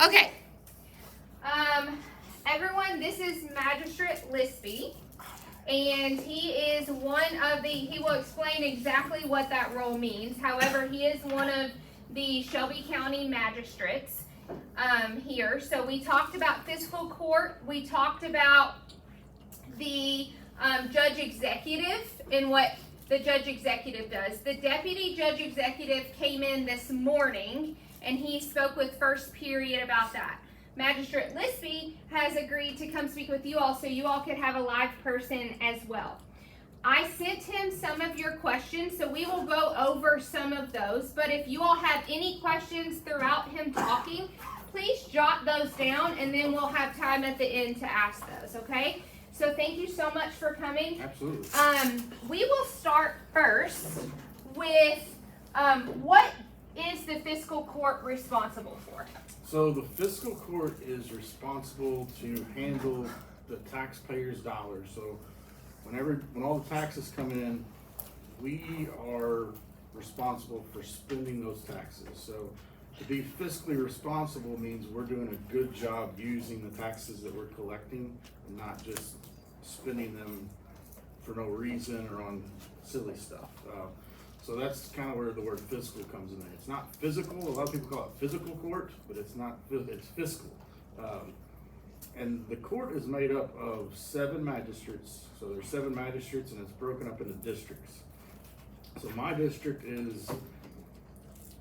Okay. Everyone, this is Magistrate Lispy, and he will explain exactly what that role means. However, he is one of the Shelby County magistrates here. So we talked about fiscal court. We talked about the judge executive and what the judge executive does. The deputy judge executive came in this morning and he spoke with first period about that. Magistrate Lispy has agreed to come speak with you all so you all could have a live person as well. I sent him some of your questions, so we will go over some of those. But if you all have any questions throughout him talking, please jot those down and then we'll have time at the end to ask those, okay? So thank you so much for coming. Absolutely. We will start first with what is the fiscal court responsible for? So the fiscal court is responsible to handle the taxpayers' dollars. So when all the taxes come in, we are responsible for spending those taxes. So to be fiscally responsible means we're doing a good job using the taxes that we're collecting and not just spending them for no reason or on silly stuff. So that's kind of where the word fiscal comes in there. It's not physical. A lot of people call it physical court, but it's not. It's fiscal. And the court is made up of 7 magistrates. So there's 7 magistrates, and it's broken up into districts. So my district is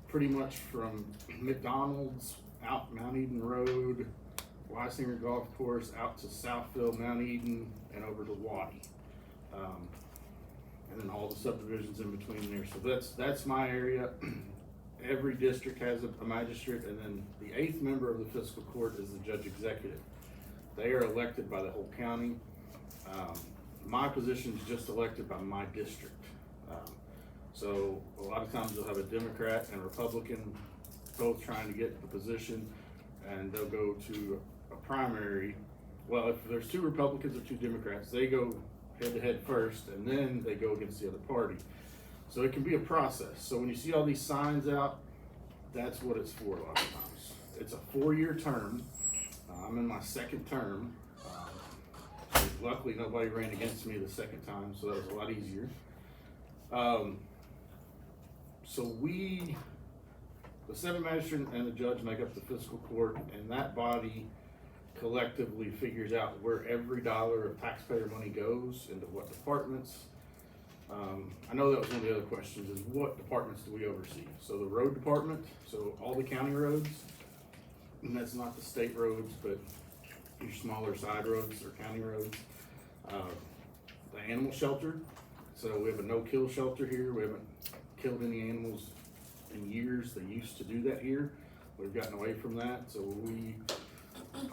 pretty much from McDonald's out Mount Eden Road, Weisinger Golf Course, out to Southfield, Mount Eden, and over to Waddy. And then all the subdivisions in between there. So that's my area. Every district has a magistrate, and then the 8th member of the fiscal court is the judge executive. They are elected by the whole county. My position is just elected by my district. So a lot of times you'll have a Democrat and a Republican both trying to get the position, and they'll go to a primary. Well, if there's 2 Republicans or 2 Democrats, they go head-to-head first, and then they go against the other party. So it can be a process. So when you see all these signs out, that's what it's for a lot of times. It's a 4-year term. I'm in my 2nd term. Luckily, nobody ran against me the 2nd time, so that was a lot easier. So the 7 magistrates and the judge make up the fiscal court, and that body collectively figures out where every dollar of taxpayer money goes, into what departments. I know that was one of the other questions, is what departments do we oversee? So the road department, so all the county roads, and that's not the state roads, but your smaller side roads or county roads. The animal shelter, so we have a no-kill shelter here. We haven't killed any animals in years. They used to do that here. We've gotten away from that, so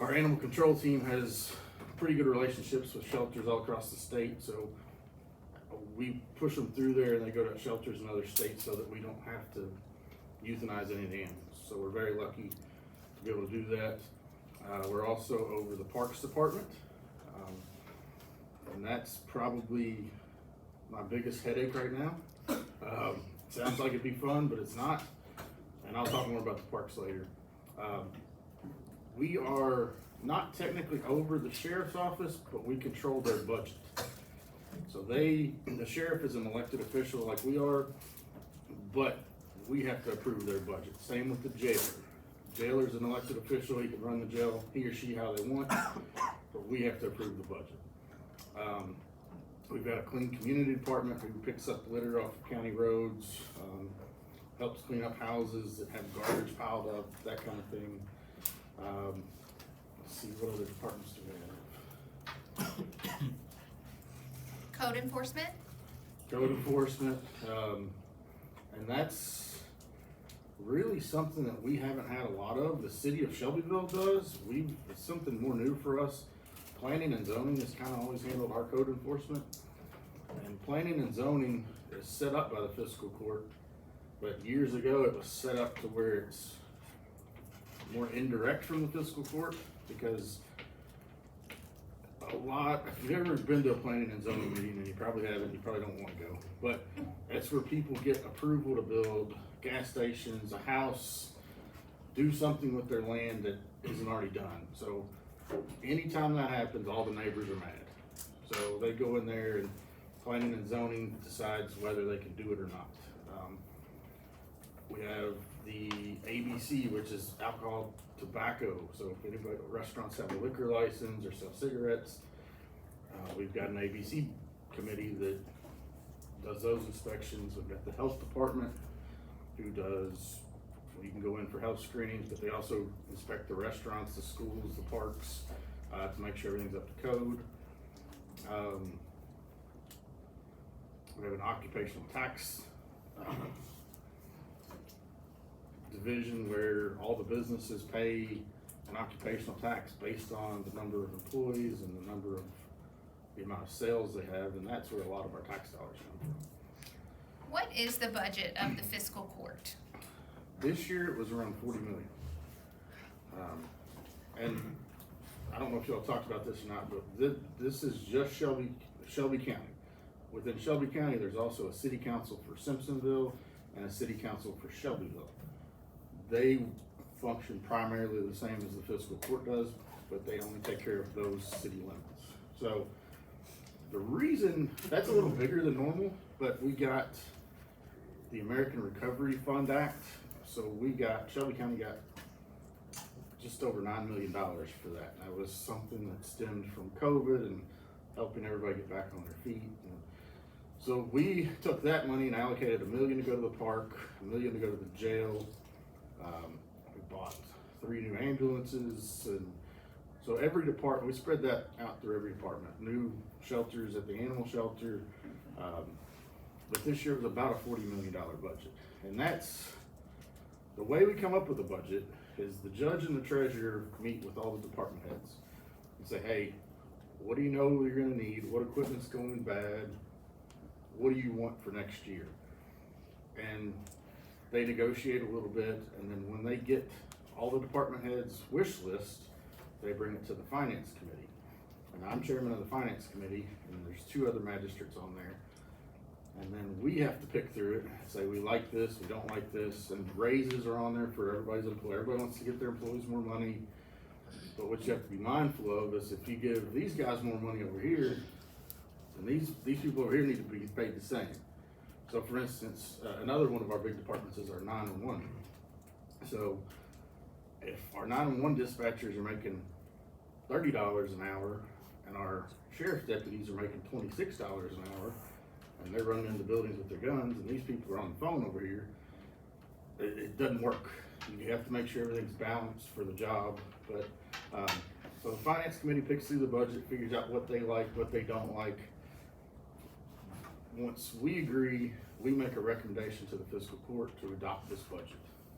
our animal control team has pretty good relationships with shelters all across the state, so we push them through there and they go to shelters in other states so that we don't have to euthanize any of the animals. So we're very lucky to be able to do that. We're also over the Parks Department, and that's probably my biggest headache right now. Sounds like it'd be fun, but it's not, and I'll talk more about the parks later. We are not technically over the sheriff's office, but we control their budget. So the sheriff is an elected official like we are, but we have to approve their budget. Same with the jailer. Jailer's an elected official. He can run the jail, he or she, how they want, but we have to approve the budget. We've got a clean community department who picks up litter off of county roads, helps clean up houses that have garbage piled up, that kind of thing. Let's see, what other departments do we have? Code enforcement? Code enforcement, and that's really something that we haven't had a lot of. The city of Shelbyville does. It's something more new for us. Planning and zoning has kind of always handled our code enforcement. And planning and zoning is set up by the fiscal court, but years ago it was set up to where it's more indirect from the fiscal court, because if you've ever been to a planning and zoning meeting, and you probably haven't, you probably don't want to go, but that's where people get approval to build gas stations, a house, do something with their land that isn't already done. So anytime that happens, all the neighbors are mad. So they go in there and planning and zoning decides whether they can do it or not. We have the ABC, which is alcohol, tobacco. So if anybody, restaurants have a liquor license or sell cigarettes, we've got an ABC committee that does those inspections. We've got the health department who does, you can go in for health screenings, but they also inspect the restaurants, the schools, the parks, to make sure everything's up to code. We have an occupational tax division where all the businesses pay an occupational tax based on the number of employees and the amount of sales they have, and that's where a lot of our tax dollars come from. What is the budget of the fiscal court? This year it was around 40 million. And I don't know if y'all talked about this or not, but this is just Shelby County. Within Shelby County, there's also a city council for Simpsonville and a city council for Shelbyville. They function primarily the same as the fiscal court does, but they only take care of those city limits. So the reason, that's a little bigger than normal, but we got the American Recovery Fund Act. So Shelby County got just over $9 million for that. And that was something that stemmed from COVID and helping everybody get back on their feet. And so we took that money and allocated $1 million to go to the park, $1 million to go to the jail. We bought 3 new ambulances, and so every department, we spread that out through every department. New shelters at the animal shelter, but this year was about a $40 million budget. And that's, the way we come up with a budget is the judge and the treasurer meet with all the department heads and say, hey, what do you know you're gonna need? What equipment's going bad? What do you want for next year? And they negotiate a little bit, and then when they get all the department heads' wish list, they bring it to the finance committee. And I'm chairman of the finance committee, and there's 2 other magistrates on there. And then we have to pick through it, say we like this, we don't like this, and raises are on there for everybody's employee. Everybody wants to get their employees more money. But what you have to be mindful of is if you give these guys more money over here, then these people over here need to be paid the same. So for instance, another one of our big departments is our 911. So if our 911 dispatchers are making $30 an hour and our sheriff's deputies are making $26 an hour, and they're running into buildings with their guns, and these people are on the phone over here, it doesn't work. You have to make sure everything's balanced for the job. But so the finance committee picks through the budget, figures out what they like, what they don't like. Once we agree, we make a recommendation to the fiscal court to adopt this budget.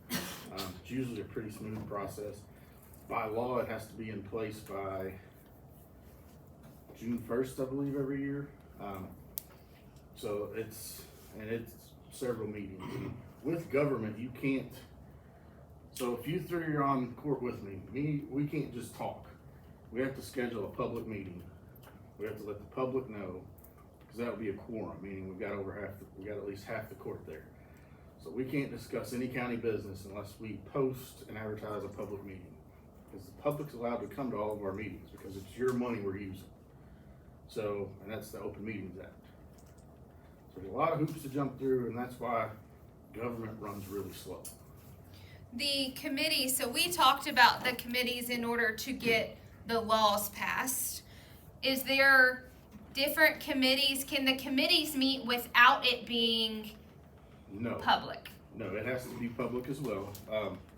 It's usually a pretty smooth process. By law, it has to be in place by June 1st, I believe, every year. So it's several meetings. And with government, you can't, so if you 3 are on court with me, we can't just talk. We have to schedule a public meeting. We have to let the public know, because that would be a quorum, meaning we got at least half the court there. So we can't discuss any county business unless we post and advertise a public meeting. Because the public's allowed to come to all of our meetings because it's your money we're using. So, and that's the Open Meetings Act. So there's a lot of hoops to jump through, and that's why government runs really slow. The committee, so we talked about the committees in order to get the laws passed. Is there different committees? Can the committees meet without it being public? No, it has to be public as well.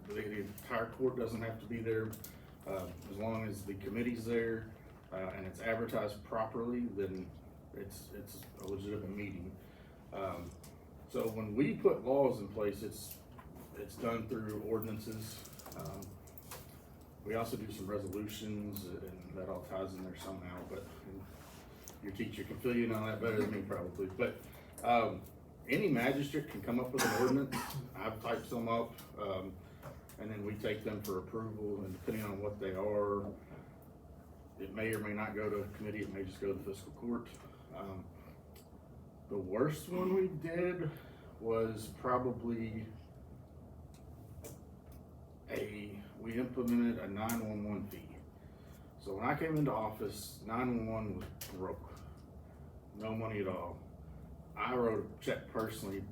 The entire court doesn't have to be there. As long as the committee's there and it's advertised properly, then it's a legitimate meeting. So when we put laws in place, it's done through ordinances. We also do some resolutions, and that all ties in there somehow, but your teacher can fill you in on that better than me probably. But any magistrate can come up with an ordinance. I've typed some up, and then we take them for approval, and depending on what they are, it may or may not go to committee, it may just go to the fiscal court. The worst one we did was probably we implemented a 911 fee. So when I came into office, 911 was broke, no money at all. I wrote a check personally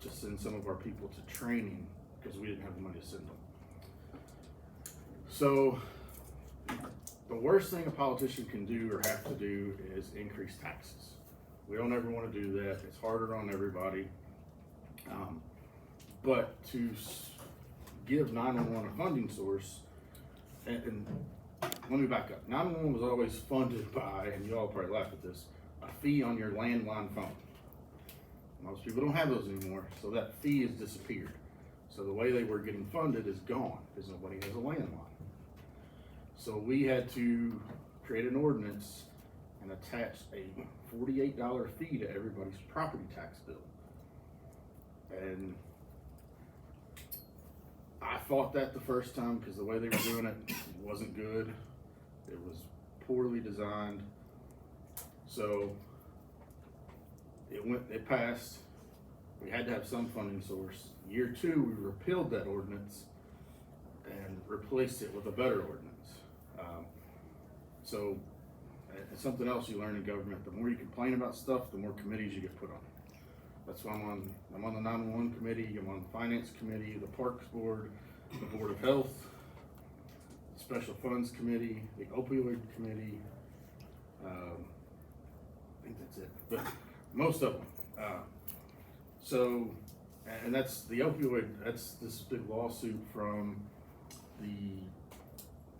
to send some of our people to training because we didn't have the money to send them. So the worst thing a politician can do or have to do is increase taxes. We don't ever want to do that. It's harder on everybody. But to give 911 a funding source, and let me back up. 911 was always funded by, and you all probably laugh at this, a fee on your landline phone. Most people don't have those anymore, so that fee has disappeared. So the way they were getting funded is gone because nobody has a landline. So we had to create an ordinance and attach a $48 fee to everybody's property tax bill. And I fought that the first time because the way they were doing it wasn't good. It was poorly designed. So it passed. We had to have some funding source. Year 2, we repealed that ordinance and replaced it with a better ordinance. So something else you learn in government, the more you complain about stuff, the more committees you get put on. That's why I'm on the 911 committee, I'm on the finance committee, the parks board, the board of health, special funds committee, the opioid committee. I think that's it, but most of them. So, and that's the opioid, that's this big lawsuit from the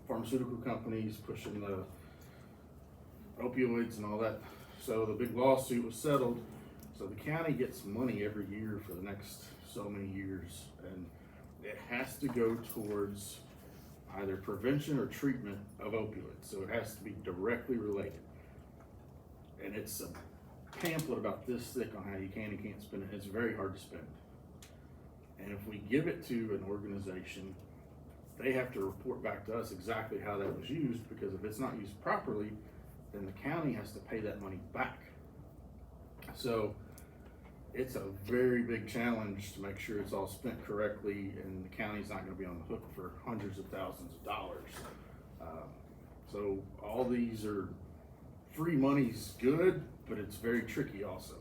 pharmaceutical companies pushing the opioids and all that. So the big lawsuit was settled. So the county gets money every year for the next so many years, and it has to go towards either prevention or treatment of opioids. So it has to be directly related. And it's a pamphlet about this thick on how you can and can't spend it. It's very hard to spend. And if we give it to an organization, they have to report back to us exactly how that was used, because if it's not used properly, then the county has to pay that money back. So it's a very big challenge to make sure it's all spent correctly, and the county's not gonna be on the hook for hundreds of thousands of dollars. So all these are, free money's good, but it's very tricky also.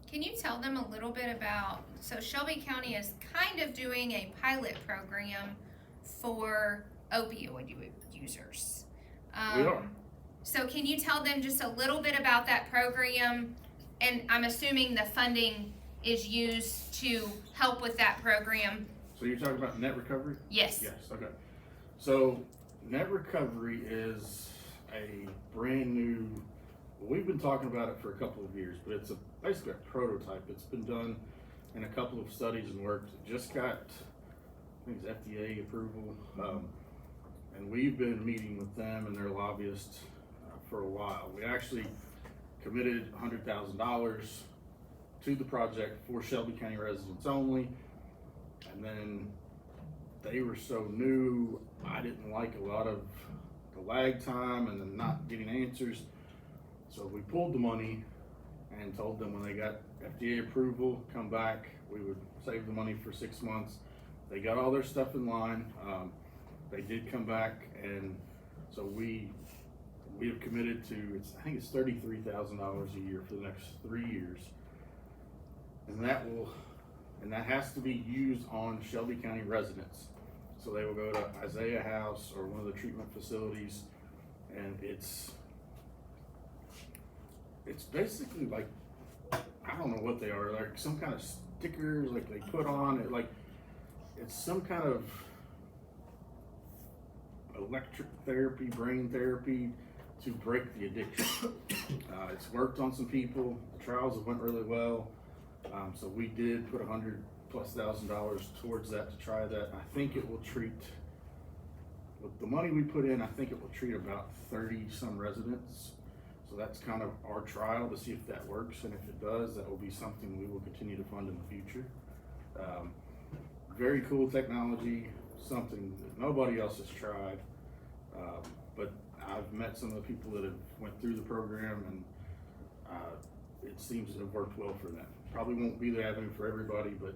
Can you tell them a little bit about, so Shelby County is kind of doing a pilot program for opioid users. We are. So can you tell them just a little bit about that program? And I'm assuming the funding is used to help with that program. So you're talking about net recovery? Yes. Yes, okay. So net recovery is a brand new, we've been talking about it for a couple of years, but it's basically a prototype. It's been done in a couple of studies and worked. It just got, I think it's FDA approval. And we've been meeting with them and their lobbyists for a while. We actually committed $100,000 to the project for Shelby County residents only. And then they were so new, I didn't like a lot of the lag time and then not getting answers. So we pulled the money and told them when they got FDA approval, come back, we would save the money for 6 months. They got all their stuff in line. They did come back, and so we have committed to, I think it's $33,000 a year for the next 3 years. And that has to be used on Shelby County residents. So they will go to Isaiah House or one of the treatment facilities, and it's basically like, I don't know what they are, like some kind of stickers like they put on it, like it's some kind of electric therapy, brain therapy to break the addiction. It's worked on some people. The trials have went really well. So we did put $100,000+ towards that to try that. I think it will treat, with the money we put in, I think it will treat about 30 some residents. So that's kind of our trial to see if that works, and if it does, that will be something we will continue to fund in the future. Very cool technology, something that nobody else has tried. But I've met some of the people that have went through the program, and it seems to have worked well for them. Probably won't be the avenue for everybody, but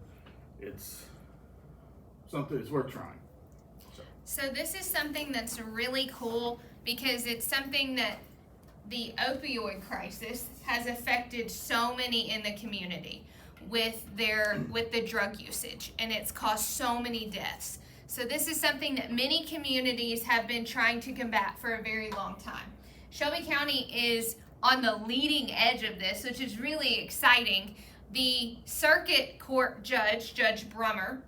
it's something, it's worth trying. So this is something that's really cool because it's something that the opioid crisis has affected so many in the community with the drug usage, and it's caused so many deaths. So this is something that many communities have been trying to combat for a very long time. Shelby County is on the leading edge of this, which is really exciting. The circuit court judge, Judge Brummer,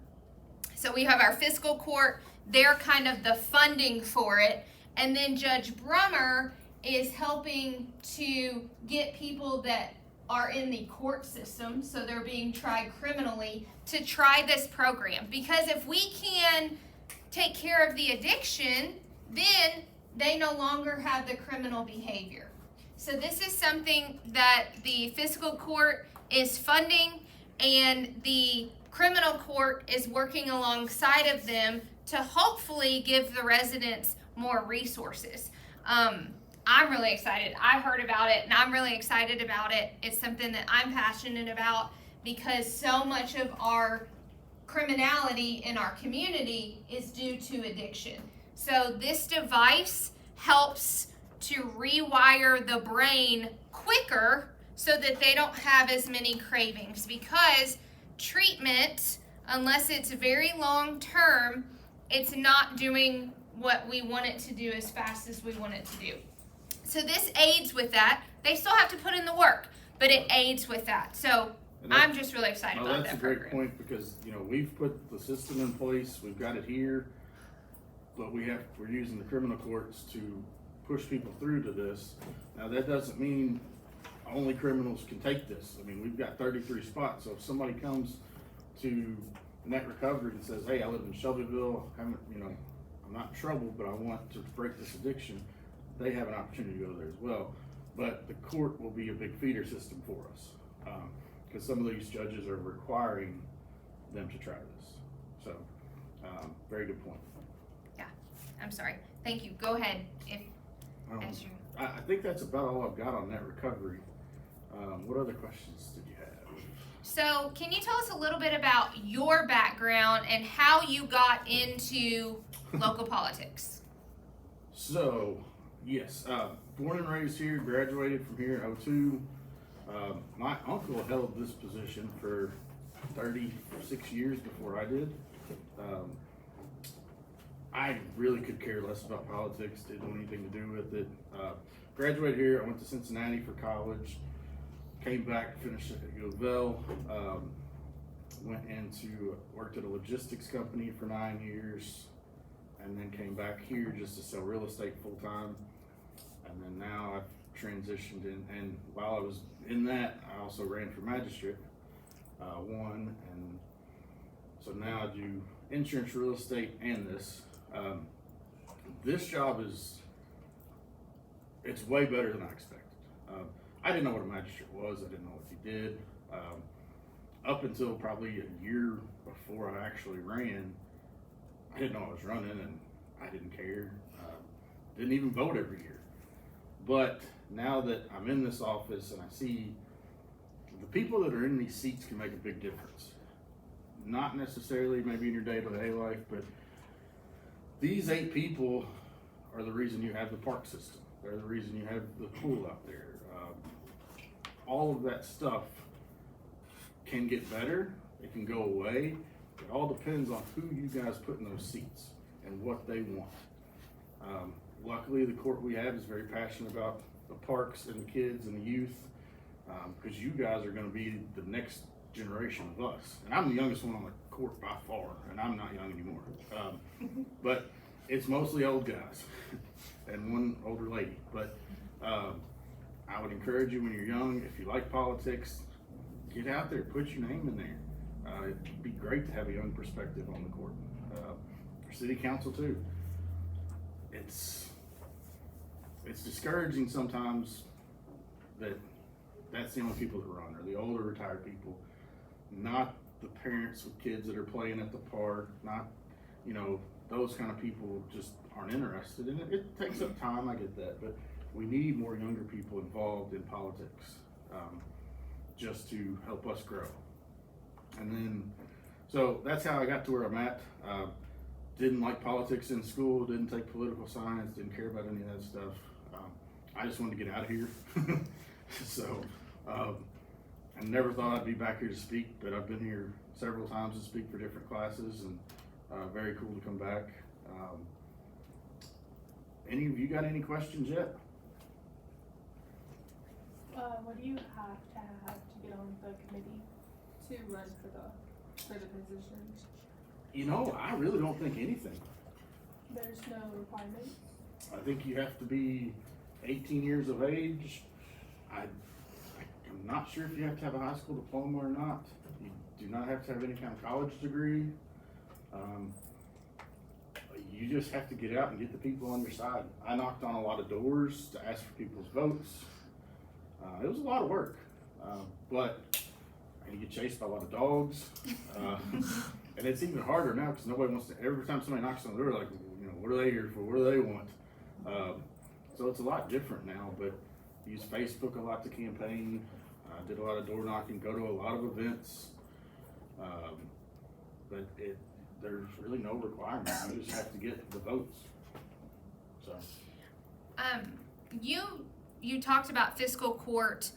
so we have our fiscal court, they're kind of the funding for it, and then Judge Brummer is helping to get people that are in the court system, so they're being tried criminally, to try this program. Because if we can take care of the addiction, then they no longer have the criminal behavior. So this is something that the fiscal court is funding, and the criminal court is working alongside of them to hopefully give the residents more resources. I'm really excited. I heard about it and I'm really excited about it. It's something that I'm passionate about because so much of our criminality in our community is due to addiction. So this device helps to rewire the brain quicker so that they don't have as many cravings, because treatment, unless it's very long term, it's not doing what we want it to do as fast as we want it to do. So this aids with that. They still have to put in the work, but it aids with that. So I'm just really excited about that That's a program. great point, because, we've put the system in place, we've got it here, but we're using the criminal courts to push people through to this. Now, that doesn't mean only criminals can take this. I mean, we've got 33 spots, so if somebody comes to Net Recovery and says, hey, I live in Shelbyville, I'm not in trouble, but I want to break this addiction, they have an opportunity to go there as well. But the court will be a big feeder system for us, because some of these judges are requiring them to try this. So, very good point. Yeah, I'm sorry. Thank you. Go ahead. As you... I think that's about all I've got on Net Recovery. What other questions did you have? So, can you tell us a little bit about your background and how you got into local politics? So, yes, born and raised here, graduated from here in 2002. My uncle held this position for 36 years before I did. I really could care less about politics, didn't want anything to do with it. Graduated here, I went to Cincinnati for college, came back, finished at U of L, worked at a logistics company for 9 years, and then came back here just to sell real estate full time. And then now I've transitioned in, and while I was in that, I also ran for magistrate, won, and so now I do insurance, real estate, and this. This job it's way better than I expected. I didn't know what a magistrate was, I didn't know what he did. Up until probably a year before I actually ran, I didn't know I was running, and I didn't care. Didn't even vote every year. But now that I'm in this office and I see the people that are in these seats can make a big difference. Not necessarily maybe in your day-to-day life, but these 8 people are the reason you have the park system. They're the reason you have the pool out there. All of that stuff can get better. It can go away. It all depends on who you guys put in those seats and what they want. Luckily, the court we have is very passionate about the parks and the kids and the youth, because you guys are going to be the next generation of us. And I'm the youngest one on the court by far, and I'm not young anymore. But it's mostly old guys and one older lady. But I would encourage you when you're young, if you like politics, get out there, put your name in there. It'd be great to have a young perspective on the court. For city council too. It's discouraging sometimes that that's the only people that run, or the older retired people, not the parents with kids that are playing at the park, not, those kind of people just aren't interested in it. It takes up time, I get that, but we need more younger people involved in politics, just to help us grow. And then, so that's how I got to where I'm at. didn't like politics in school, didn't take political science, didn't care about any of that stuff. I just wanted to get out of here. So, I never thought I'd be back here to speak, but I've been here several times to speak for different classes, and very cool to come back. Any of you got any questions yet? What do you have to get on the committee to run for the positions? You know, I really don't think anything. There's no requirement. I think you have to be 18 years of age. I'm not sure if you have to have a high school diploma or not. You do not have to have any kind of college degree. You just have to get out and get the people on your side. I knocked on a lot of doors to ask for people's votes. It was a lot of work, but you get chased by a lot of dogs. And it's even harder now because nobody wants to, every time somebody knocks on the door, like, you know, what are they here for? What do they want? So it's a lot different now, but use Facebook a lot to campaign. Did a lot of door knocking, go to a lot of events. But there's really no requirement. You just have to get the votes. So. You talked about fiscal court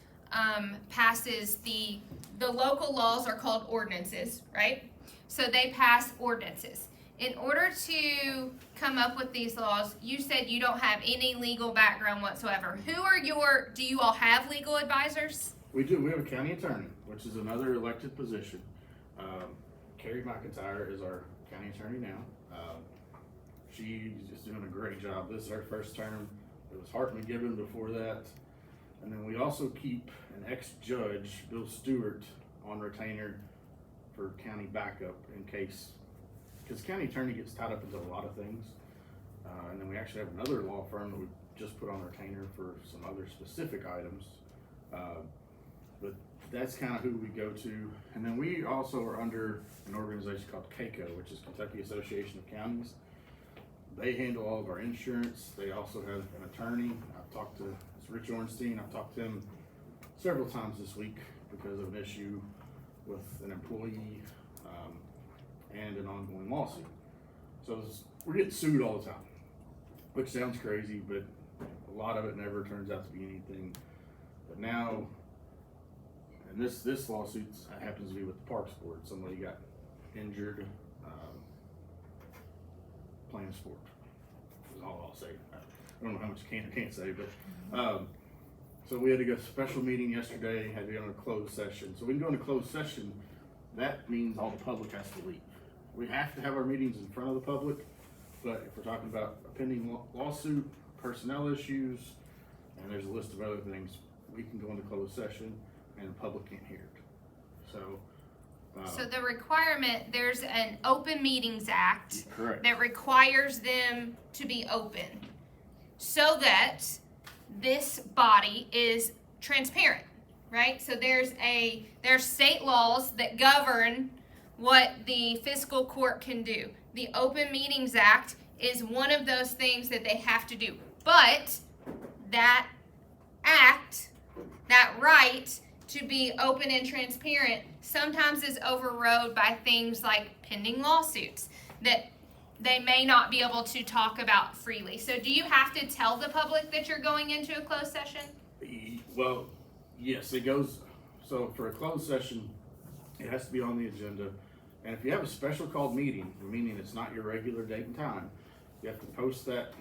passes the local laws are called ordinances, right? So they pass ordinances. In order to come up with these laws, you said you don't have any legal background whatsoever. Do you all have legal advisors? We do. We have a county attorney, which is another elected position. Carrie McIntyre is our county attorney now. She's just doing a great job. This is her first term. It was Hart McGibbon before that. And then we also keep an ex-judge, Bill Stewart, on retainer for county backup in case, because county attorney gets tied up into a lot of things. And then we actually have another law firm that we just put on retainer for some other specific items. But that's kind of who we go to. And then we also are under an organization called KACO, which is Kentucky Association of Counties. They handle all of our insurance. They also have an attorney. I've talked to Rich Ornstein. I've talked to him several times this week because of an issue with an employee and an ongoing lawsuit. So we're getting sued all the time, which sounds crazy, but a lot of it never turns out to be anything. But now, and this lawsuit happens to be with the Parks Board. Somebody got injured playing sport. Is all I'll say. I don't know how much I can't say, but so we had to go to a special meeting yesterday. Had to go in a closed session. So we can go into closed session. That means all the public has to leave. We have to have our meetings in front of the public, but if we're talking about a pending lawsuit, personnel issues, and there's a list of other things, we can go into closed session and the public can't hear it. So. So the requirement, there's an Open Meetings Act Correct. that requires them to be open so that this body is transparent, right? So there's state laws that govern what the fiscal court can do. The Open Meetings Act is one of those things that they have to do. But that act, that right to be open and transparent sometimes is overrode by things like pending lawsuits that they may not be able to talk about freely. So do you have to tell the public that you're going into a closed session? Well, yes, it goes. So for a closed session, it has to be on the agenda. And if you have a special called meeting, meaning it's not your regular date and time, you have to post that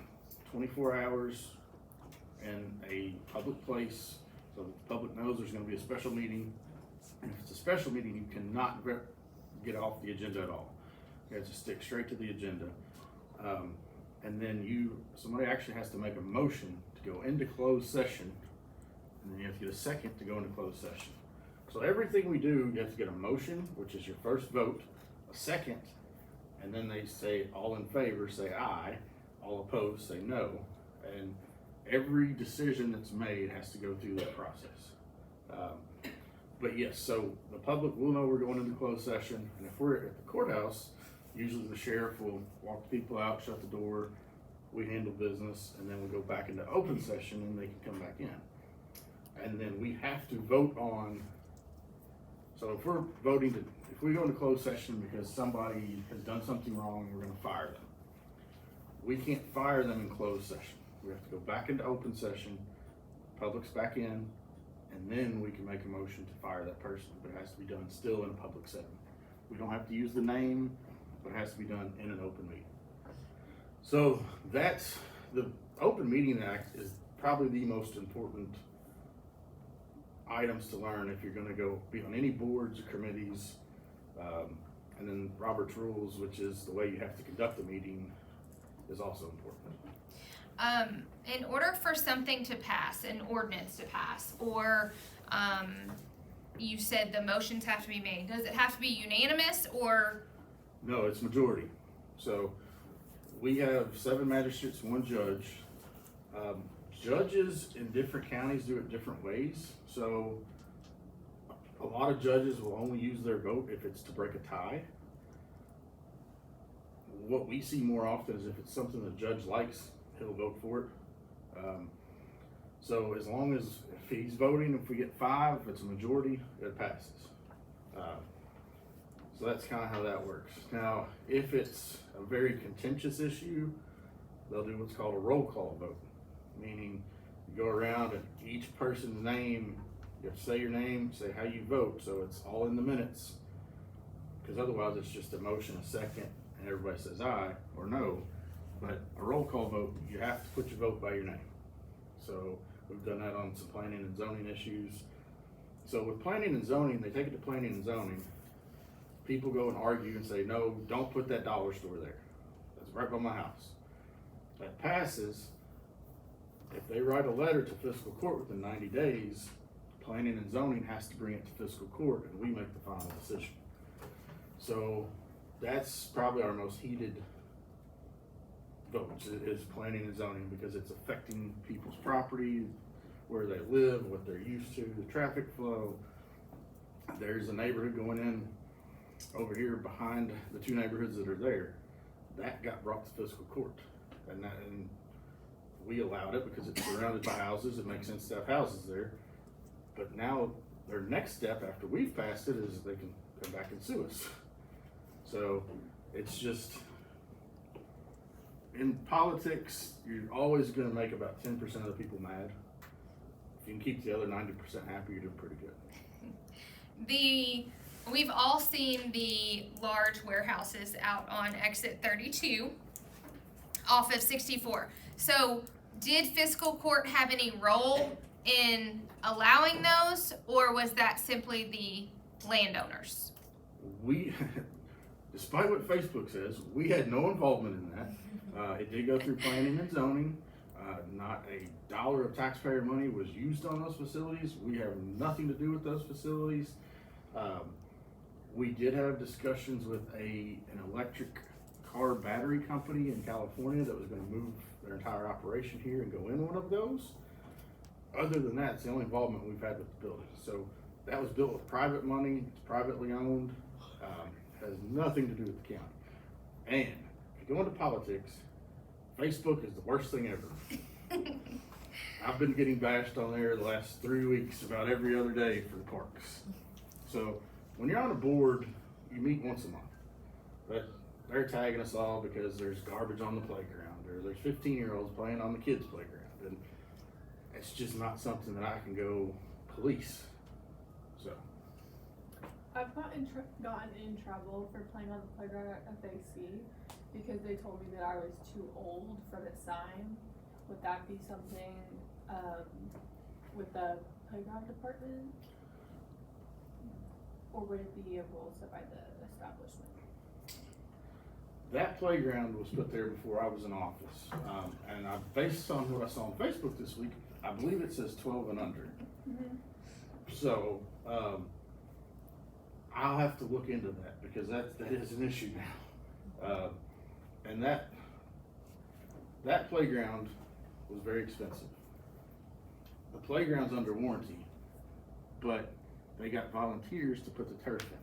24 hours in a public place so that the public knows there's going to be a special meeting. And if it's a special meeting, you cannot get off the agenda at all. You have to stick straight to the agenda. And then somebody actually has to make a motion to go into closed session, and then you have to get a second to go into closed session. So everything we do, you have to get a motion, which is your first vote, a second, and then they say all in favor, say aye, all opposed, say no, and every decision that's made has to go through that process. But yes, so the public will know we're going into closed session, and if we're at the courthouse, usually the sheriff will walk the people out, shut the door, we handle business, and then we go back into open session and they can come back in. And then we have to vote on, so if we go into closed session because somebody has done something wrong, we're gonna fire them. we can't fire them in closed session. We have to go back into open session, public's back in, and then we can make a motion to fire that person, but it has to be done still in a public setting. We don't have to use the name, but it has to be done in an open meeting. So that's, the Open Meeting Act is probably the most important items to learn if you're gonna go be on any boards or committees. And then Robert's Rules, which is the way you have to conduct a meeting, is also important. In order for something to pass, an ordinance to pass, or you said the motions have to be made, does it have to be unanimous or? No, it's majority. So we have 7 magistrates, 1 judge. Judges in different counties do it different ways. So a lot of judges will only use their vote if it's to break a tie. What we see more often is if it's something the judge likes, he'll vote for it. So as long as if he's voting, if we get 5, if it's a majority, it passes. So that's kind of how that works. Now, if it's a very contentious issue, they'll do what's called a roll call vote, meaning you go around and each person's name, you have to say your name, say how you vote, so it's all in the minutes. Because otherwise it's just a motion, a second, and everybody says aye or no. But a roll call vote, you have to put your vote by your name. So we've done that on some planning and zoning issues. So with planning and zoning, they take it to planning and zoning. People go and argue and say, no, don't put that dollar store there. That's right by my house. That passes. If they write a letter to fiscal court within 90 days, planning and zoning has to bring it to fiscal court and we make the final decision. So that's probably our most heated votes is planning and zoning, because it's affecting people's property, where they live, what they're used to, the traffic flow. There's a neighborhood going in over here behind the 2 neighborhoods that are there. That got brought to fiscal court, and we allowed it because it's surrounded by houses. It makes sense to have houses there. But now their next step after we've passed it is they can come back and sue us. So it's just, in politics, you're always gonna make about 10% of the people mad. If you can keep the other 90% happy, you're doing pretty good. We've all seen the large warehouses out on exit 32 off of 64. So did fiscal court have any role in allowing those, or was that simply the landowners? We, despite what Facebook says, we had no involvement in that. It did go through planning and zoning. Not a dollar of taxpayer money was used on those facilities. We have nothing to do with those facilities. We did have discussions with an electric car battery company in California that was gonna move their entire operation here and go in one of those. Other than that, it's the only involvement we've had with the building. So that was built with private money, it's privately owned, has nothing to do with the county. And if you go into politics, Facebook is the worst thing ever. I've been getting bashed on there the last 3 weeks about every other day for the parks. So when you're on a board, you meet once a month, but they're tagging us all because there's garbage on the playground, or there's 15-year-olds playing on the kids' playground, and it's just not something that I can go police. So I've gotten in trouble for playing on the playground at FAC because they told me that I was too old for the sign. Would that be something with the playground department? Or would it be a rule set by the establishment? that playground was put there before I was in office. And based on what I saw on Facebook this week, I believe it says 12 and under. Mm-hmm. So, I'll have to look into that because that is an issue now. And that playground was very expensive. The playground's under warranty, but they got volunteers to put the turf in.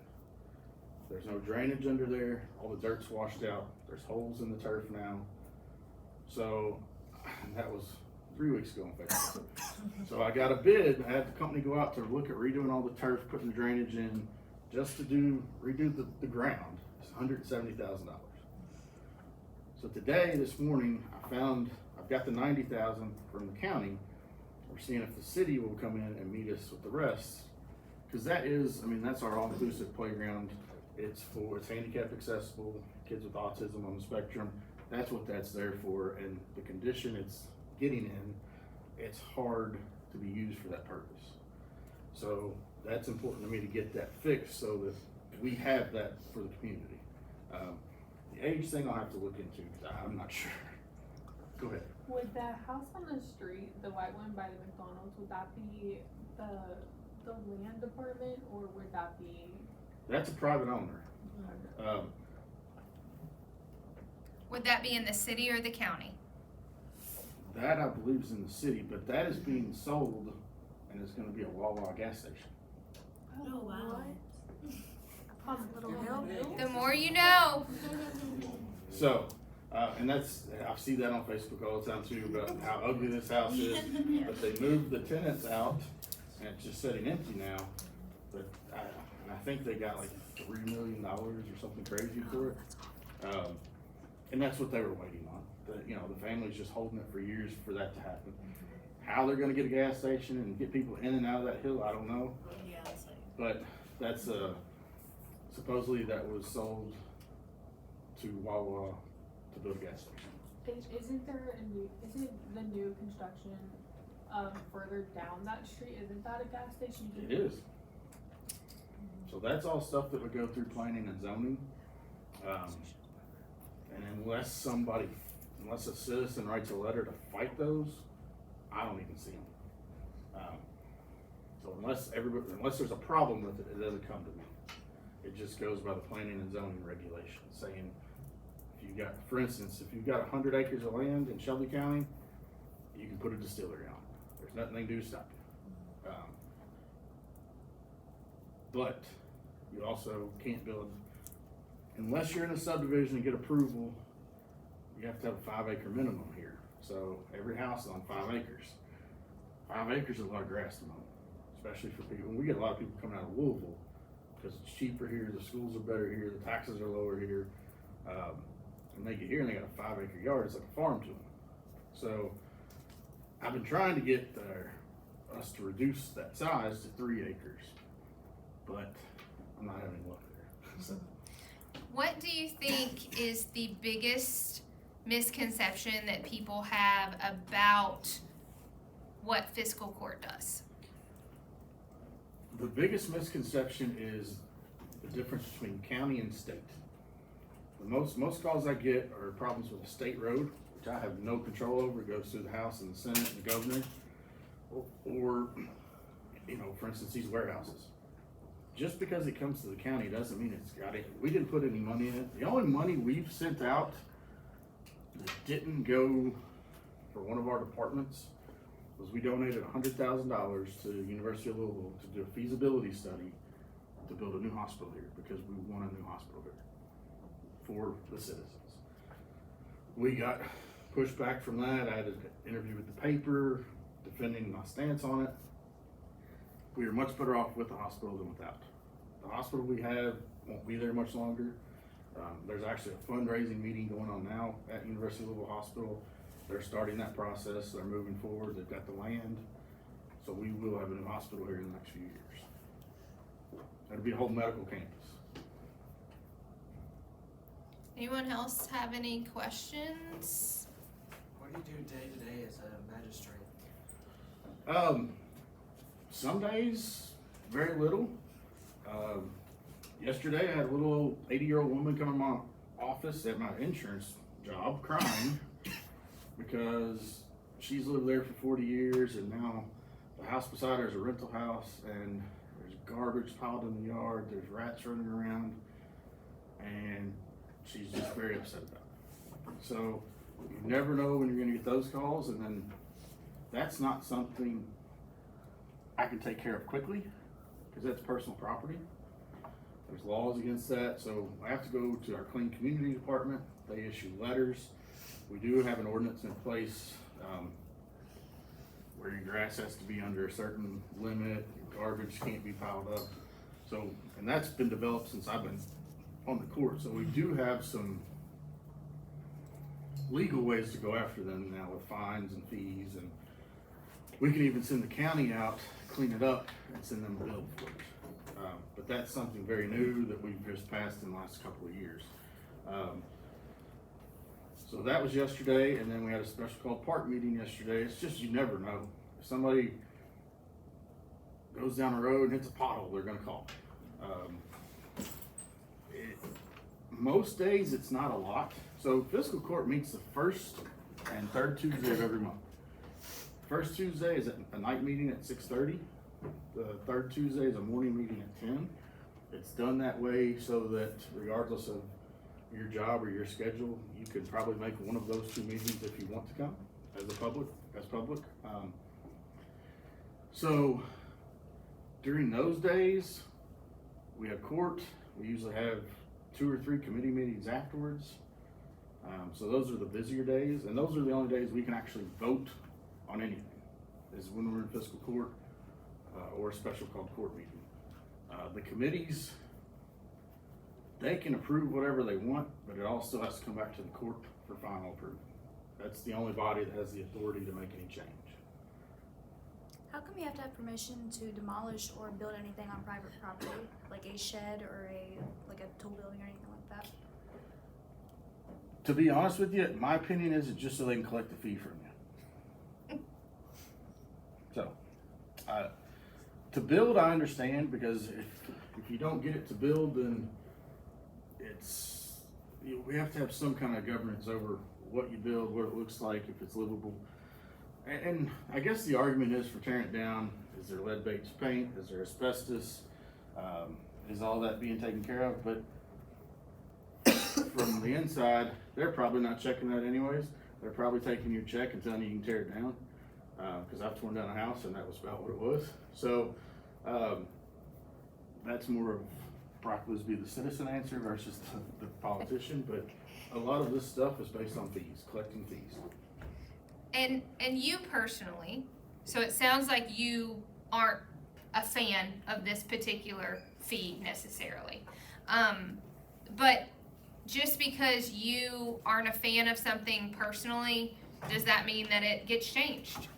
There's no drainage under there, all the dirt's washed out, there's holes in the turf now. So, that was 3 weeks ago on Facebook. So I got a bid, I had the company go out to look at redoing all the turf, putting the drainage in, just to redo the ground. It's $170,000. So today, this morning, I've got the 90,000 from the county. We're seeing if the city will come in and meet us with the rest. Cause that's our all-inclusive playground. It's handicap accessible, kids with autism on the spectrum. That's what that's there for, and the condition it's getting in, it's hard to be used for that purpose. So that's important to me to get that fixed so that we have that for the community. The age thing I'll have to look into, because I'm not sure. Go ahead. Would the house on the street, the white one by the McDonald's, would that be the land department, or would that be? That's a private owner. Would that be in the city or the county? That I believe is in the city, but that is being sold and it's gonna be a Wawa gas station. Oh, wow. On Little Hill? The more you know. So, and I see that on Facebook all the time too, about how ugly this house is. But they moved the tenants out and it's just sitting empty now. But I think they got like $3 million or something crazy for it. And that's what they were waiting on. The family's just holding it for years for that to happen. How they're gonna get a gas station and get people in and out of that hill, I don't know. Yeah, it's like, But that's supposedly that was sold to Wawa to build a gas station. Isn't the new construction, further down that street, isn't that a gas station? It is. So that's all stuff that would go through planning and zoning. And unless a citizen writes a letter to fight those, I don't even see them. So unless there's a problem with it, it doesn't come to me. It just goes by the planning and zoning regulations saying, for instance, if you've got 100 acres of land in Shelby County, you can put a distillery on it. There's nothing they can do to stop you. But you also can't build, unless you're in a subdivision and get approval, you have to have a 5-acre minimum here. So every house is on 5 acres. 5 acres is a lot of grass to mow, especially for people. And we get a lot of people coming out of Louisville because it's cheaper here, the schools are better here, the taxes are lower here. And they get here and they got a 5-acre yard, it's like a farm to them. So I've been trying to get us to reduce that size to 3 acres, but I'm not having luck there. So. What do you think is the biggest misconception that people have about what fiscal court does? The biggest misconception is the difference between county and state. The most calls I get are problems with a state road, which I have no control over. It goes through the House and the Senate and the governor. Or for instance, these warehouses. Just because it comes to the county doesn't mean it's got it. We didn't put any money in it. The only money we've sent out that didn't go for one of our departments was we donated $100,000 to the University of Louisville to do a feasibility study to build a new hospital here because we want a new hospital here for the citizens. We got pushback from that. I had an interview with the paper defending my stance on it. We are much better off with the hospital than without. The hospital we have won't be there much longer. There's actually a fundraising meeting going on now at University of Louisville Hospital. They're starting that process. They're moving forward. They've got the land. So we will have a new hospital here in the next few years. It'll be a whole medical campus. Anyone else have any questions? What do you do day to day as a magistrate? Some days, very little. Yesterday, I had a little old 80-year-old woman come in my office at my insurance job crying because she's lived there for 40 years and now the house beside her is a rental house and there's garbage piled in the yard, there's rats running around, and she's just very upset about it. So you never know when you're gonna get those calls, and then that's not something I can take care of quickly because that's personal property. There's laws against that, so I have to go to our clean community department. They issue letters. We do have an ordinance in place where your grass has to be under a certain limit, your garbage can't be piled up. So, and that's been developed since I've been on the court. So we do have some legal ways to go after them now with fines and fees, and we can even send the county out, clean it up, and send them a bill for it. But that's something very new that we've just passed in the last couple of years. So that was yesterday, and then we had a special called park meeting yesterday. It's just, you never know. If somebody goes down the road and hits a pothole, they're gonna call. Most days, it's not a lot. So fiscal court meets the first and third Tuesday of every month. First Tuesday is a night meeting at 6:30. The third Tuesday is a morning meeting at 10. It's done that way so that regardless of your job or your schedule, you can probably make one of those two meetings if you want to come as public. So during those days, we have court. We usually have 2 or 3 committee meetings afterwards. So those are the busier days, and those are the only days we can actually vote on anything, is when we're in fiscal court or a special called court meeting. The committees, they can approve whatever they want, but it all still has to come back to the court for final approval. That's the only body that has the authority to make any change. How come you have to have permission to demolish or build anything on private property, like a shed or a tool building or anything like that? To be honest with you, my opinion is it's just so they can collect the fee from you. So, to build, I understand, because if you don't get it to build, then we have to have some kind of governance over what you build, what it looks like, if it's livable. And I guess the argument is for tearing it down, is there lead-based paint, is there asbestos, is all that being taken care of? But from the inside, they're probably not checking that anyways. They're probably taking your check and telling you can tear it down. Because I've torn down a house and that was about what it was. So that's more of Brock Lisby, the citizen answer, versus the politician. But a lot of this stuff is based on fees, collecting fees. And you personally, so it sounds like you aren't a fan of this particular fee necessarily. But just because you aren't a fan of something personally, does that mean that it gets changed?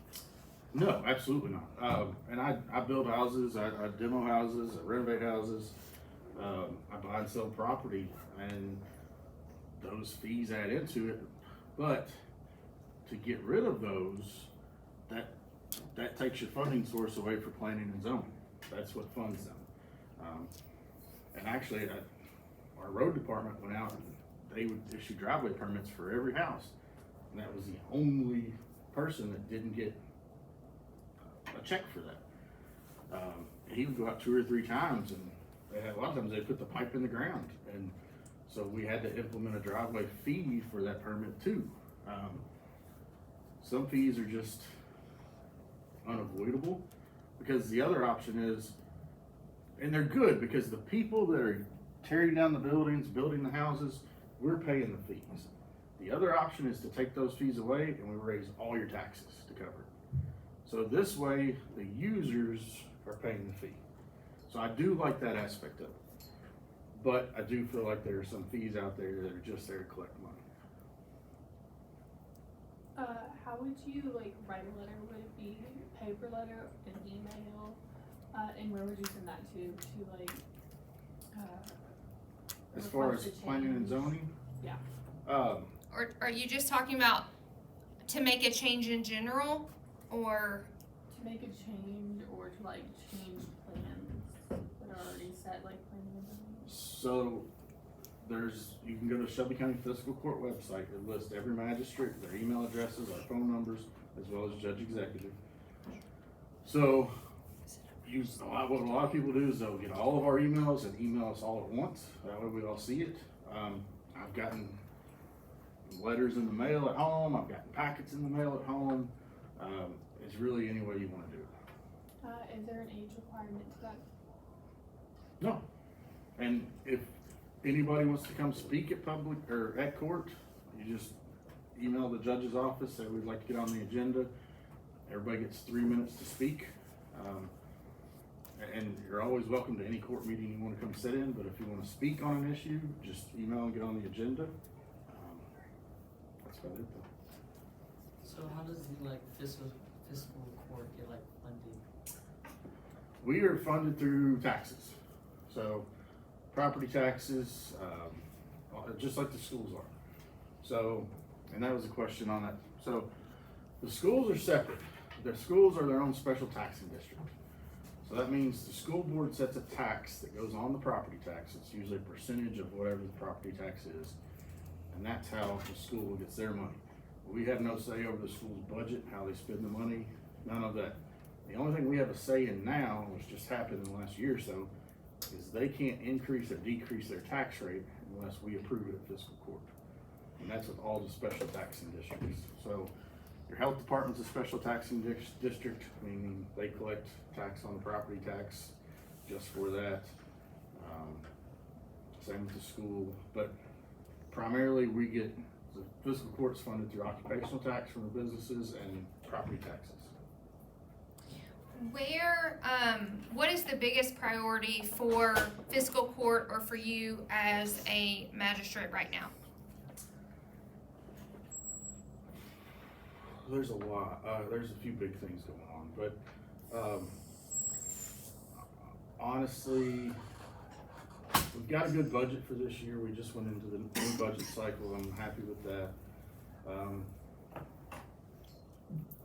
No, absolutely not. And I build houses, I demo houses, I renovate houses, I buy and sell property, and those fees add into it. But to get rid of those, that takes your funding source away for planning and zoning. That's what funds them. And actually, our road department went out and they would issue driveway permits for every house. And that was the only person that didn't get a check for that. He would go out 2 or 3 times, and a lot of times they put the pipe in the ground. And so we had to implement a driveway fee for that permit too. Some fees are just unavoidable, because the other option is, and they're good, because the people that are tearing down the buildings, building the houses, we're paying the fees. The other option is to take those fees away and we raise all your taxes to cover it. So this way, the users are paying the fee. So I do like that aspect of it. But I do feel like there are some fees out there that are just there to collect money. How would you write a letter? Would it be paper letter, an email, and where would you send that to? As far as request a planning and change? zoning? Yeah. Or are you just talking about to make a change in general, or? To make a change or to change plans that are already set, planning and zoning? So you can go to Shelby County Fiscal Court website. It lists every magistrate, their email addresses, our phone numbers, as well as judge executive. So what a lot of people do is they'll get all of our emails and email us all at once. That way we all see it. I've gotten letters in the mail at home. I've gotten packets in the mail at home. It's really any way you want to do it. Is there an age requirement to that? No. And if anybody wants to come speak at public or at court, you just email the judge's office, say we'd like to get on the agenda. Everybody gets 3 minutes to speak. And you're always welcome to any court meeting you want to come sit in, but if you want to speak on an issue, just email and get on the agenda. That's That's about it though. So how does the like fiscal court get like funded? We are funded through taxes, so property taxes, just like the schools are. So, and that was a question on that. So, the schools are separate. The schools are their own special taxing district. So that means the school board sets a tax that goes on the property tax. It's usually a percentage of whatever the property tax is, and that's how the school gets their money. We have no say over the school's budget, how they spend the money, none of that. The only thing we have a say in now, which just happened in the last year or so, is they can't increase or decrease their tax rate unless we approve it at fiscal court. And that's with all the special taxing districts. So your health department's a special taxing district, meaning they collect tax on the property tax just for that. Same with the school, but primarily we get, the fiscal court's funded through occupational tax from the businesses and property taxes. What is the biggest priority for fiscal court or for you as a magistrate right now? There's a lot, there's a few big things going on, but, honestly, we've got a good budget for this year. We just went into the new budget cycle. I'm happy with that.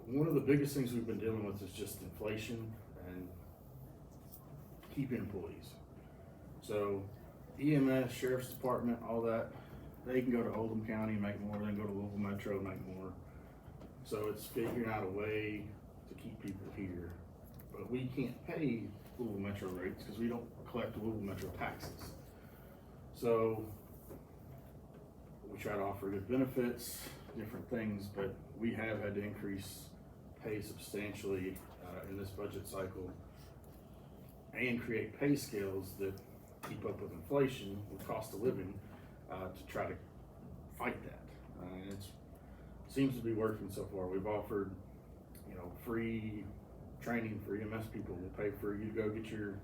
One of the biggest things we've been dealing with is just inflation and keeping employees. So EMS, Sheriff's Department, all that, they can go to Oldham County and make more, they can go to Louisville Metro and make more. So it's figuring out a way to keep people here. But we can't pay Louisville Metro rates because we don't collect Louisville Metro taxes. So we try to offer good benefits, different things, but we have had to increase pay substantially in this budget cycle and create pay scales that keep up with inflation, with cost of living, to try to fight that. And it seems to be working so far. We've offered, free training for EMS people. We'll pay for you to go get your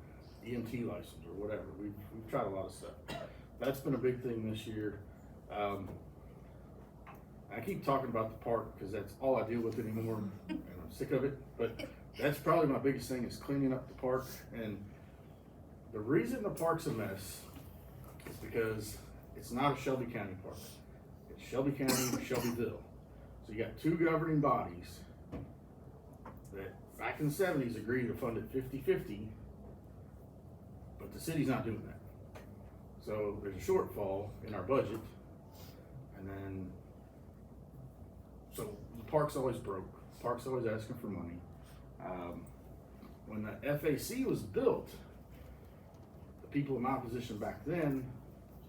EMT license or whatever. We've tried a lot of stuff. That's been a big thing this year. I keep talking about the park because that's all I deal with anymore, and I'm sick of it. But that's probably my biggest thing is cleaning up the park. And the reason the park's a mess is because it's not a Shelby County park. It's Shelby County, Shelbyville. So you got two governing bodies that back in the 70s agreed to fund it 50-50, but the city's not doing that. So there's a shortfall in our budget, and then, so the park's always broke. The park's always asking for money. When the FAC was built, the people in my position back then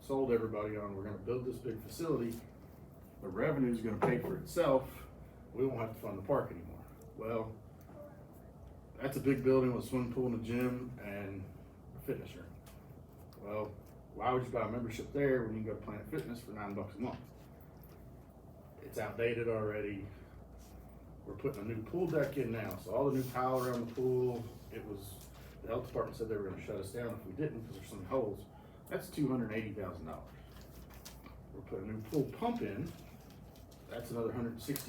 sold everybody on, we're gonna build this big facility, the revenue's gonna pay for itself, we won't have to fund the park anymore. Well, that's a big building with a swimming pool and a gym and a fitness room. Well, why would you buy a membership there when you can go to Planet Fitness for $9 a month? It's outdated already. We're putting a new pool deck in now, so all the new tile around the pool, the health department said they were gonna shut us down if we didn't because there's some holes. That's $280,000. We're putting a new pool pump in, that's another $160,000.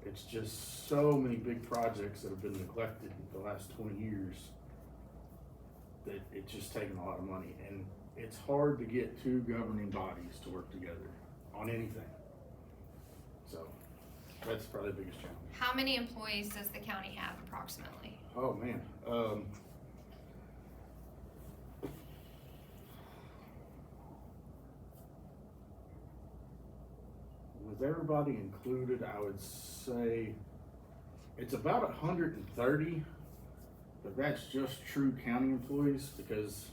It's just so many big projects that have been neglected the last 20 years that it's just taken a lot of money, and it's hard to get two governing bodies to work together on anything. So that's probably the biggest challenge. How many employees does the county have approximately? Oh man, with everybody included, I would say it's about 130, but that's just true county employees because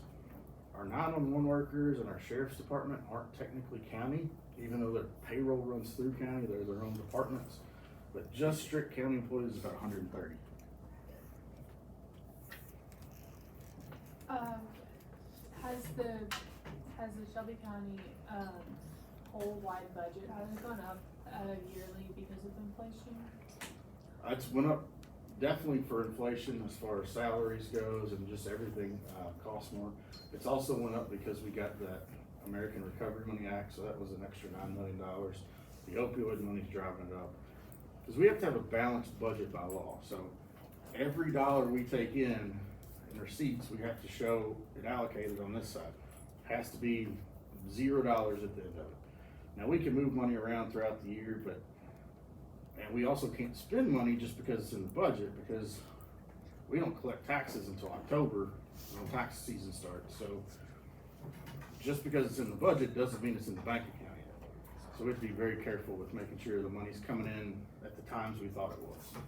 our 911 workers and our sheriff's department aren't technically county, even though their payroll runs through county, they're their own departments. But just strict county employees is about 130. Has the Shelby County whole wide budget, has it gone up yearly because of inflation? It's went up definitely for inflation as far as salaries goes and just everything costs more. It's also went up because we got that American Recovery Money Act, so that was an extra $9 million. The opioid money's driving it up. Because we have to have a balanced budget by law, so every dollar we take in receipts, we have to show it allocated on this side. Has to be $0 at the end of it. Now, we can move money around throughout the year, and we also can't spend money just because it's in the budget, because we don't collect taxes until October, when tax season starts. So just because it's in the budget doesn't mean it's in the bank account yet. So we have to be very careful with making sure the money's coming in at the times we thought it was.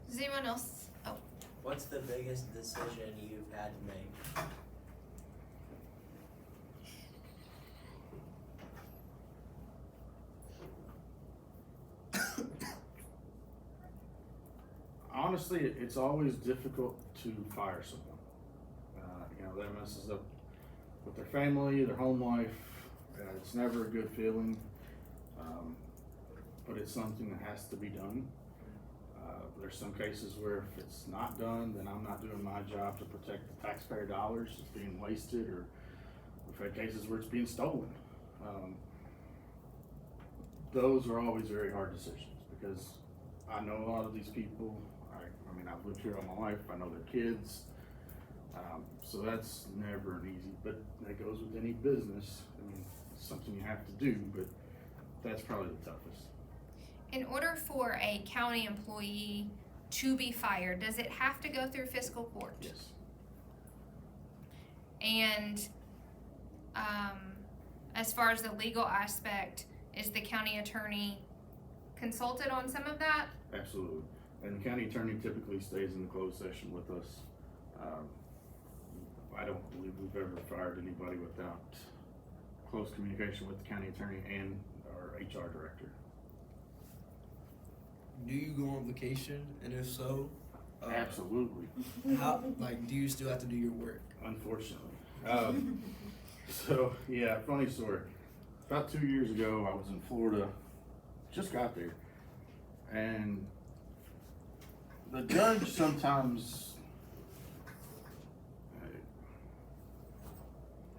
Does anyone else? Oh, What's the biggest decision you've had to make? Honestly, it's always difficult to fire someone. That messes up with their family, their home life. It's never a good feeling, but it's something that has to be done. There's some cases where if it's not done, then I'm not doing my job to protect the taxpayer dollars. It's being wasted, or we've had cases where it's being stolen. Those are always very hard decisions, because I know a lot of these people. I mean, I've lived here all my life. I know their kids. So that's never an easy, but that goes with any business. I mean, it's something you have to do, but that's probably the toughest. in order for a county employee to be fired, does it have to go through fiscal court? Yes. And as far as the legal aspect, is the county attorney consulted on some of that? Absolutely. And the county attorney typically stays in the closed session with us. I don't believe we've ever fired anybody without close communication with the county attorney and our HR director. Do you go on vacation? And if so, Absolutely. how, like, do you still have to do your work? Unfortunately. So, yeah, funny story. About 2 years ago, I was in Florida, just got there, and the judge sometimes,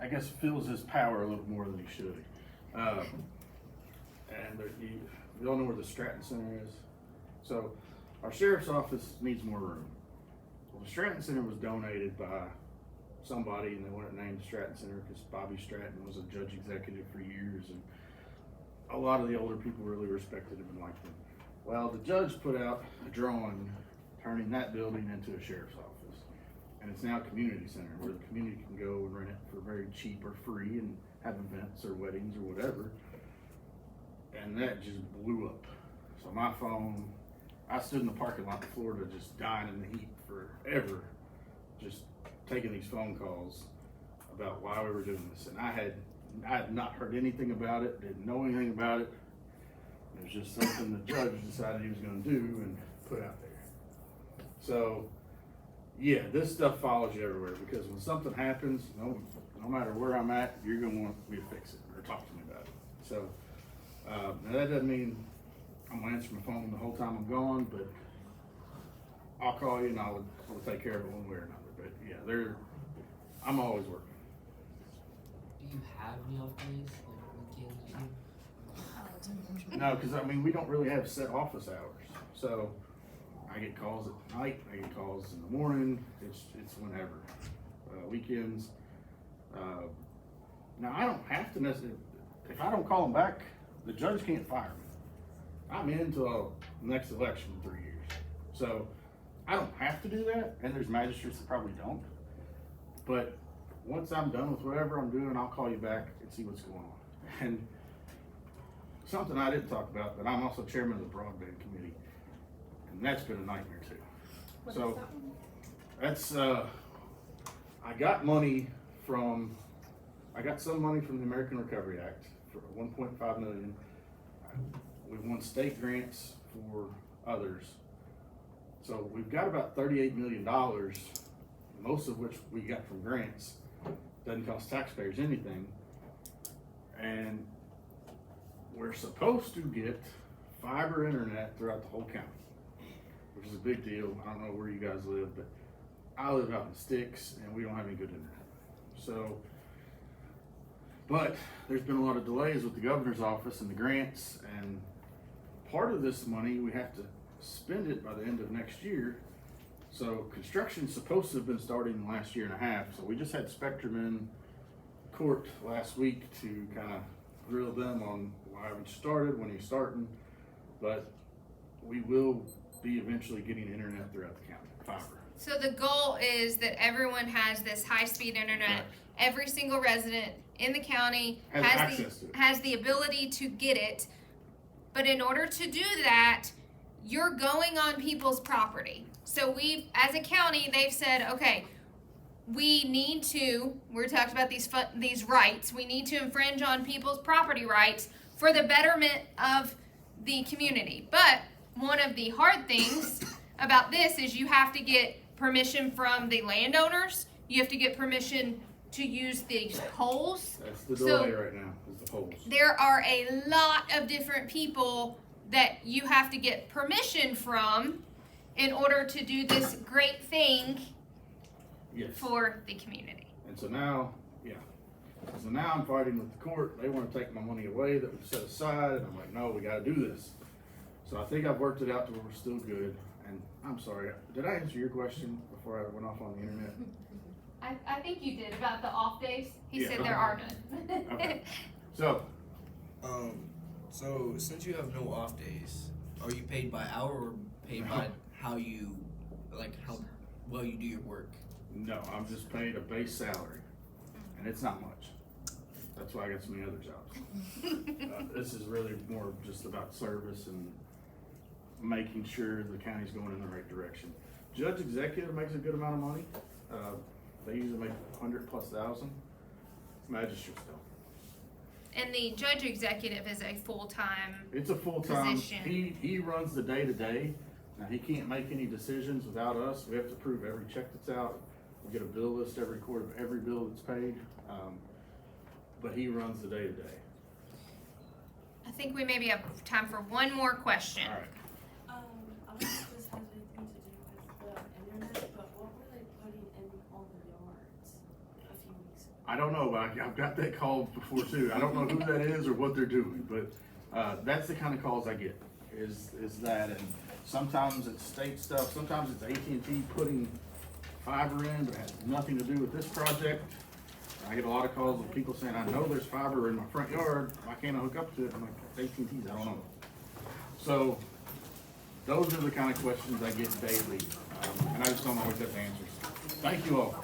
I guess, feels his power a little more than he should. And you all know where the Stratton Center is? So, our sheriff's office needs more room. Well, the Stratton Center was donated by somebody, and they wanted to name the Stratton Center because Bobby Stratton was a judge executive for years, and a lot of the older people really respected him and liked him. Well, the judge put out a drawing turning that building into a sheriff's office, and it's now a community center where the community can go and rent it for very cheap or free and have events or weddings or whatever. And that just blew up. So my phone, I stood in the parking lot in Florida just dying in the heat forever, just taking these phone calls about why we were doing this. And I had not heard anything about it, didn't know anything about it. It was just something the judge decided he was gonna do and put out there. So, yeah, this stuff follows you everywhere, because when something happens, no matter where I'm at, you're gonna want me to fix it or talk to me about it. So, now that doesn't mean I'm gonna answer my phone the whole time I'm gone, but I'll call you and I'll take care of it one way or another. But yeah, I'm always working. Do you have any off days, like weekends? No, because I mean, we don't really have set office hours. So I get calls at night, I get calls in the morning, it's whenever. Weekends. Now, I don't have to necessarily, if I don't call them back, the judge can't fire me. I'm in until next election in 3 years. So I don't have to do that, and there's magistrates that probably don't. But once I'm done with whatever I'm doing, I'll call you back and see what's going on. And something I didn't talk about, but I'm also chairman of the broadband committee, and that's been a nightmare too. What So is that one? that's, I got some money from the American Recovery Act for $1.5 million. We won state grants for others. So we've got about $38 million, most of which we got from grants. Doesn't cost taxpayers anything. And we're supposed to get fiber internet throughout the whole county, which is a big deal. I don't know where you guys live, but I live out in the sticks and we don't have any good internet. So But there's been a lot of delays with the governor's office and the grants, and part of this money, we have to spend it by the end of next year. So construction's supposed to have been starting in the last year and a half, so we just had Spectrum in court last week to kind of grill them on why haven't you started, when are you starting, but we will be eventually getting internet throughout the county, fiber. So the goal is that everyone has this high-speed internet. Right. Every single resident in the county Has access to it. has the ability to get it. But in order to do that, you're going on people's property. So as a county, they've said, okay, we're talking about these rights. We need to infringe on people's property rights for the betterment of the community. But one of the hard things about this is you have to get permission from the landowners. You have to get permission to use these poles. That's the So- delay right now, is the polls. There are a lot of different people that you have to get permission from in order to do this great thing Yes. for the community. And so now, so now I'm fighting with the court. They want to take my money away that was set aside, and I'm like, no, we got to do this. So I think I've worked it out to where we're still good. And I'm sorry, did I answer your question before I went off on the internet? I think you did about the off days. He Yeah. said there are none. Okay. So, So since you have no off days, are you paid by hour or paid by how well you do your work? no, I'm just paid a base salary, and it's not much. That's why I got so many other jobs. This is really more just about service and making sure the county's going in the right direction. Judge executive makes a good amount of money. They usually make 100,000+. Magistrates don't. And the judge executive is a full-time. It's a full-time, Position. he runs the day-to-day. Now, he can't make any decisions without us. We have to approve every check that's out. We get a bill list every quarter of every bill that's paid. But he runs the day-to-day. I think we maybe have time for one more question. All right. I don't know if this has anything to do with the internet, but what were they putting in all the yards a few weeks ago? I don't know, but I've got that call before too. I don't know who that is or what they're doing, but that's the kind of calls I get, is that, and sometimes it's state stuff, sometimes it's AT&T putting fiber in, but it has nothing to do with this project. I get a lot of calls with people saying, I know there's fiber in my front yard, why can't I hook up to it? I'm like, it's AT&T's, I don't know. So, those are the kind of questions I get daily, and I just don't always have the answers. Thank you all.